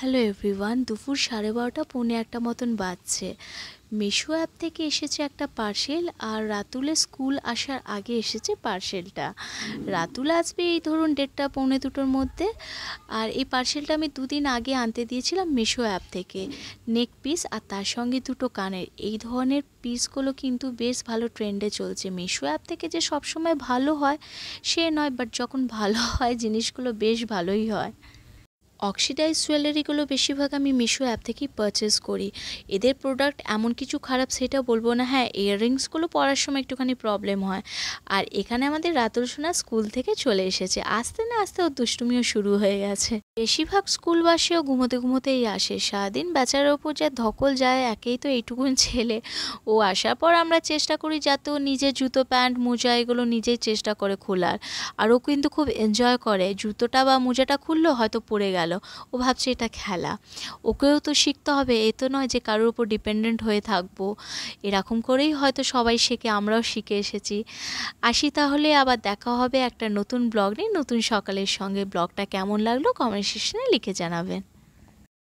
Hello everyone, দুপুর 12:30 পৌনে একটা মতন বাজছে। মিশো অ্যাপ থেকে এসেছে একটা পার্সেল, আর রাতুলের স্কুল আসার আগে এসেছে পার্সেলটা। রাতুল আসবে এই ধরুন 1:30 পৌনে 2টোর মধ্যে। আর এই পার্সেলটা আমি দুদিন আগে আনতে দিয়েছিলাম মিশো অ্যাপ থেকে। নেক পিস আর তার সঙ্গে দুটো কানের, এই ধরনের পিসগুলো কিন্তু বেশ ভালো ট্রেন্ডে চলছে। মিশো অ্যাপ থেকে যে সবসময় ভালো হয় সে নয়, বাট যখন ভালো হয় জিনিসগুলো বেশ ভালোই হয়। অক্সিডাইজ জুয়েলারিগুলো বেশিরভাগ আমি মিশো অ্যাপ থেকেই পারচেস করি। এদের প্রোডাক্ট এমন কিছু খারাপ সেটা বলবো না। হ্যাঁ, ইয়াররিংসগুলো পরার সময় একটুখানি প্রবলেম হয়। আর এখানে আমাদের রাতুল সোনা স্কুল থেকে চলে এসেছে, আসতে না আসতে ওর দুষ্টুমিও শুরু হয়ে গেছে। বেশিরভাগ স্কুলবাসীও ঘুমোতে ঘুমোতেই আসে, সারাদিন বেচারার ওপর যা ধকল যায়, একেই তো এইটুকুন ছেলে। ও আসার পর আমরা চেষ্টা করি যাতে ও নিজের জুতো প্যান্ট মোজা এগুলো নিজেই চেষ্টা করে খোলার। আর ও কিন্তু খুব এনজয় করে, জুতোটা বা মোজাটা খুললো হয়তো পড়ে গেল, ও ভাবছে এটা খেলা। ওকেও তো শিখতে হবে, এ তো নয় যে কারোর উপর ডিপেন্ডেন্ট হয়ে থাকবো। এরকম করেই হয়তো সবাই শেখে, আমরাও শিখে এসেছি। আসি তাহলে, আবার দেখা হবে একটা নতুন ব্লগ নিয়ে নতুন সকালের সঙ্গে। ব্লগটা কেমন লাগলো কমেন্ট সেকশনে লিখে জানাবেন।